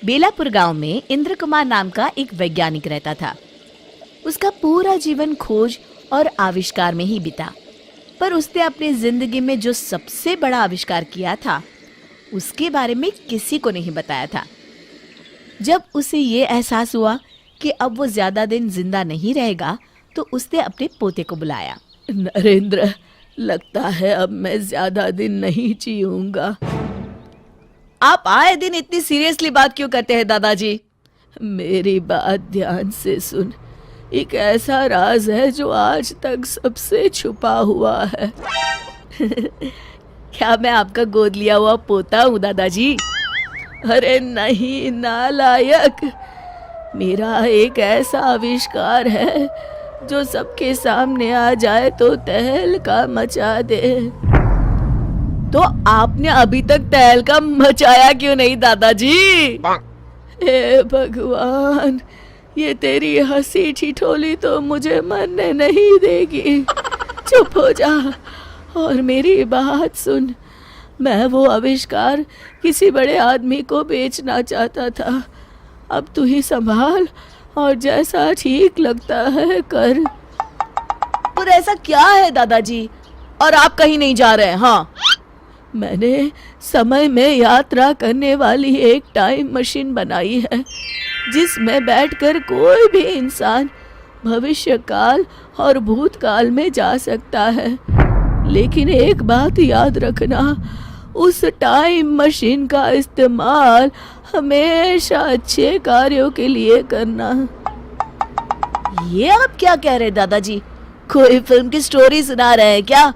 बेलापुर गांव में इंद्र कुमार नाम का एक वैज्ञानिक रहता था। उसका पूरा जीवन खोज और आविष्कार में ही बीता। पर उसने अपनी जिंदगी में जो सबसे बड़ा आविष्कार किया था, उसके बारे में किसी को नहीं बताया था। जब उसे ये एहसास हुआ कि अब वो ज्यादा दिन जिंदा नहीं रहेगा, तो उसने अपने पोते को बुलाया। नरेंद्र, लगता है अब मैं ज्यादा दिन नहीं जीऊंगा। आप आए दिन इतनी सीरियसली बात क्यों करते हैं दादाजी? मेरी बात ध्यान से सुन। एक ऐसा राज है जो आज तक सबसे छुपा हुआ है। क्या मैं आपका गोद लिया हुआ पोता हूँ दादाजी? अरे नहीं नालायक, मेरा एक ऐसा आविष्कार है जो सबके सामने आ जाए तो तहलका मचा दे। तो आपने अभी तक तहलका मचाया क्यों नहीं दादाजी? हे भगवान, ये तेरी हंसी ठिठोली तो मुझे मरने नहीं देगी। चुप हो जा और मेरी बात सुन। मैं वो आविष्कार किसी बड़े आदमी को बेचना चाहता था। अब तू ही संभाल और जैसा ठीक लगता है कर। पर ऐसा क्या है दादाजी, और आप कहीं नहीं जा रहे हैं? हाँ, मैंने समय में यात्रा करने वाली एक टाइम मशीन बनाई है, जिसमें बैठकर कोई भी इंसान भविष्य काल और भूतकाल में जा सकता है। लेकिन एक बात याद रखना, उस टाइम मशीन का इस्तेमाल हमेशा अच्छे कार्यों के लिए करना। ये आप क्या कह रहे हैं दादाजी? कोई फिल्म की स्टोरी सुना रहे हैं क्या?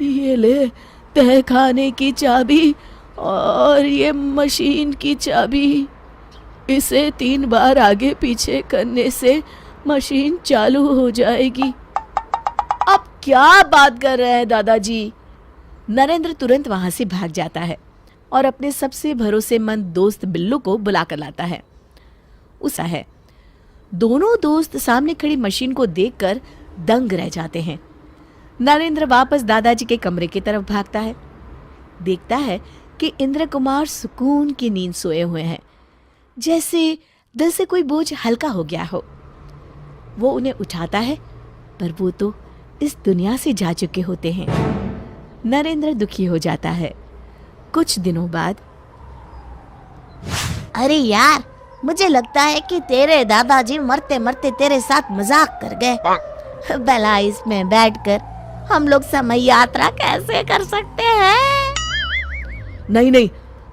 ये ले तहखाने की चाबी और ये मशीन की चाबी। इसे 3 बार आगे पीछे करने से मशीन चालू हो जाएगी। आप क्या बात कर रहे हैं दादाजी? नरेंद्र तुरंत वहां से भाग जाता है और अपने सबसे भरोसेमंद दोस्त बिल्लू को बुला कर लाता है। उसा है, दोनों दोस्त सामने खड़ी मशीन को देखकर दंग रह जाते हैं। नरेंद्र वापस दादाजी के कमरे की तरफ भागता है। देखता है कि इंद्र कुमार सुकून की नींद सोए हुए हैं, जैसे दिल से कोई बोझ हल्का हो गया हो। वो उन्हें उठाता है, पर वो तो इस दुनिया से जा चुके होते हैं। नरेंद्र दुखी हो जाता है। कुछ दिनों बाद, अरे यार, मुझे लगता है कि तेरे दादाजी मरते मरते तेरे साथ मजाक कर गए। भला इसमें बैठकर हम लोग समय यात्रा कैसे कर सकते हैं? नहीं नहीं,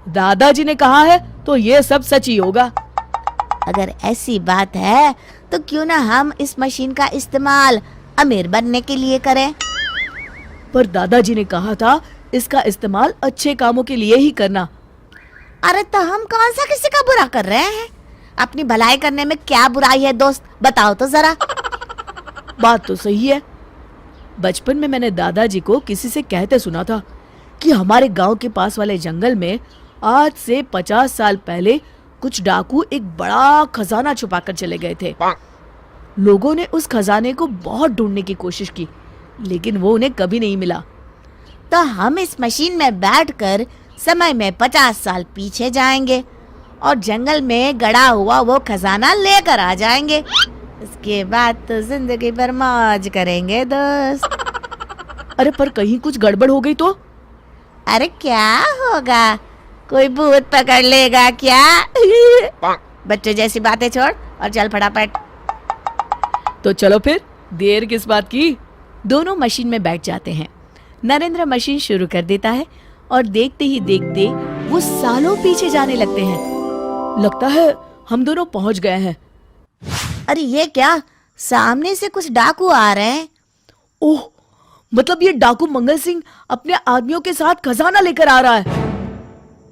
दादाजी ने कहा है तो ये सब सच ही होगा। अगर ऐसी बात है तो क्यों ना हम इस मशीन का इस्तेमाल अमीर बनने के लिए करें? पर दादाजी ने कहा था इसका इस्तेमाल अच्छे कामों के लिए ही करना। अरे तो हम कौन सा किसी का बुरा कर रहे हैं? अपनी भलाई करने में क्या बुराई है दोस्त, बताओ तो जरा। बात तो सही है। बचपन में मैंने दादाजी को किसी से कहते सुना था कि हमारे गांव के पास वाले जंगल में आज से 50 साल पहले कुछ डाकू एक बड़ा खजाना छुपा कर चले गए थे। लोगों ने उस खजाने को बहुत ढूंढने की कोशिश की, लेकिन वो उन्हें कभी नहीं मिला। तो हम इस मशीन में बैठकर समय में 50 साल पीछे जाएंगे और जंगल में गड़ा हुआ वो खजाना लेकर आ जाएंगे। इसके बाद तो जिंदगी भर मौज करेंगे दोस्त। अरे पर कहीं कुछ गड़बड़ हो गई तो? अरे क्या होगा, कोई भूत पकड़ लेगा क्या? बच्चों जैसी बातें छोड़ और चल फटाफट। तो चलो फिर, देर किस बात की? दोनों मशीन में बैठ जाते हैं। नरेंद्र मशीन शुरू कर देता है और देखते ही देखते वो सालों पीछे जाने लगते हैं। लगता है हम दोनों पहुंच गए हैं। अरे ये क्या, सामने से कुछ डाकू आ रहे हैं। ओह, मतलब ये डाकू मंगल सिंह अपने आदमियों के साथ खजाना लेकर आ रहा है।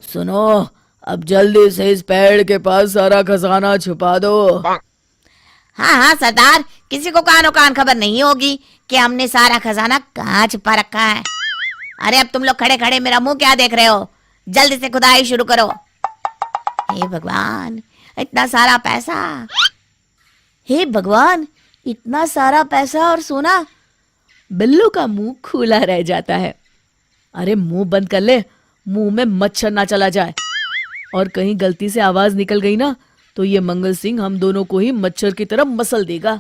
सुनो, अब जल्दी से इस पेड़ के पास सारा खजाना छुपा दो। हाँ हाँ सरदार, किसी को कानो कान खबर नहीं होगी कि हमने सारा खजाना कहाँ छुपा रखा है। अरे अब तुम लोग खड़े खड़े मेरा मुंह क्या देख रहे हो? जल्दी से खुदाई शुरू करो। हे भगवान, इतना सारा पैसा! हे भगवान, इतना सारा पैसा और सोना! बिल्लू का मुंह खुला रह जाता है। अरे मुंह बंद कर ले, मुंह में मच्छर ना चला जाए। और कहीं गलती से आवाज निकल गई ना तो ये मंगल सिंह हम दोनों को ही मच्छर की तरह मसल देगा।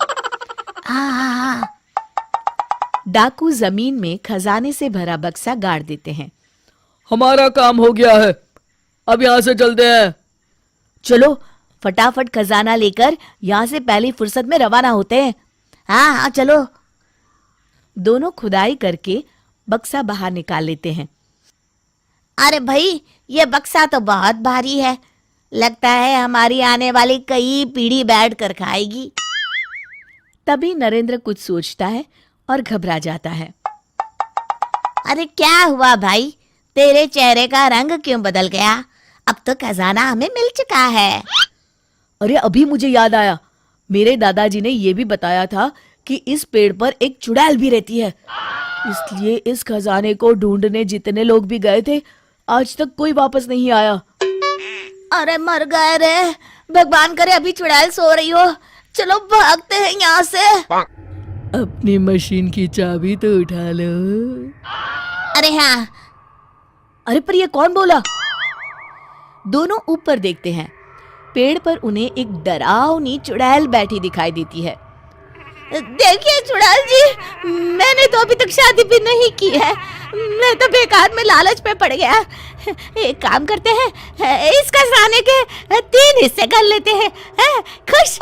हाँ। डाकू जमीन में खजाने से भरा बक्सा गाड़ देते हैं। हमारा काम हो गया है, अब यहाँ से चलते हैं। चलो फटाफट खजाना लेकर यहाँ से पहली फुर्सत में रवाना होते हैं। हाँ चलो। दोनों खुदाई करके बक्सा बाहर निकाल लेते हैं। अरे भाई, ये बक्सा तो बहुत भारी है, लगता है हमारी आने वाली कई पीढ़ी बैठ कर खाएगी। तभी नरेंद्र कुछ सोचता है और घबरा जाता है। अरे क्या हुआ भाई, तेरे चेहरे का रंग क्यों बदल गया? अब तो खजाना हमें मिल चुका है। अरे अभी मुझे याद आया, मेरे दादाजी ने ये भी बताया था कि इस पेड़ पर एक चुड़ैल भी रहती है, इसलिए इस खजाने को ढूंढने जितने लोग भी गए थे आज तक कोई वापस नहीं आया। अरे मर गए रे, भगवान करे अभी चुड़ैल सो रही हो। चलो भागते हैं यहाँ से। अपनी मशीन की चाबी तो उठा लो। अरे हाँ। अरे पर ये कौन बोला? दोनों ऊपर देखते हैं। पेड़ पर उन्हें एक डरावनी चुड़ैल बैठी दिखाई देती है। देखिए चुड़ैल जी, मैंने तो अभी तक शादी भी नहीं की है, मैं तो बेकार में लालच पे पड़ गया। एक काम करते हैं, इस खजाने के 3 हिस्से कर लेते हैं, खुश।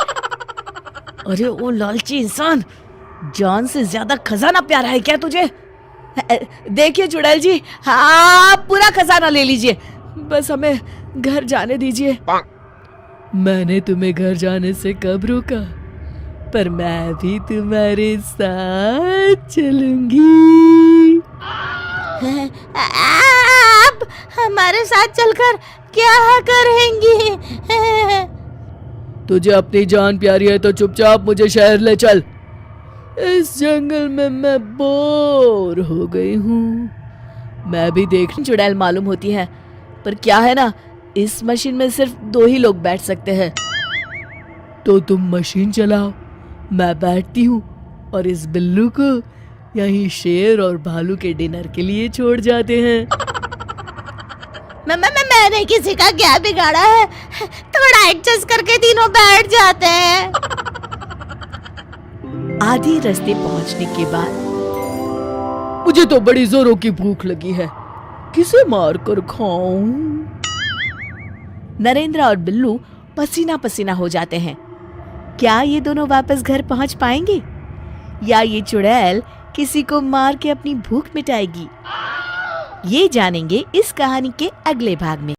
अरे ओ लालची इंसान, जान से ज्यादा खजाना प्यारा है क्या तुझे? देखिए चुड़ैल जी, आप पूरा खजाना ले लीजिए, बस हमें घर जाने दीजिए। मैंने तुम्हें घर जाने से कब रोका, पर मैं भी तुम्हारे साथ चलूंगी। आप हमारे साथ चलकर क्या करेंगी? तुझे अपनी जान प्यारी है तो चुपचाप मुझे शहर ले चल। इस जंगल में मैं बोर हो गई हूँ। मैं भी देख चुड़ैल मालूम होती है, पर क्या है ना, इस मशीन में सिर्फ 2 ही लोग बैठ सकते हैं। तो तुम मशीन चलाओ, मैं बैठती हूँ और इस बिल्लू को यहीं शेर और भालू के डिनर के लिए छोड़ जाते हैं। मैंने किसी का क्या बिगाड़ा है, थोड़ा एडजस्ट करके तीनों बैठ जाते हैं। आधे रास्ते पहुंचने के बाद मुझे तो बड़ी जोरों की भूख लगी है, किसे मार कर खाऊं? नरेंद्र और बिल्लू पसीना पसीना हो जाते हैं। क्या ये दोनों वापस घर पहुंच पाएंगे या ये चुड़ैल किसी को मार के अपनी भूख मिटाएगी? ये जानेंगे इस कहानी के अगले भाग में।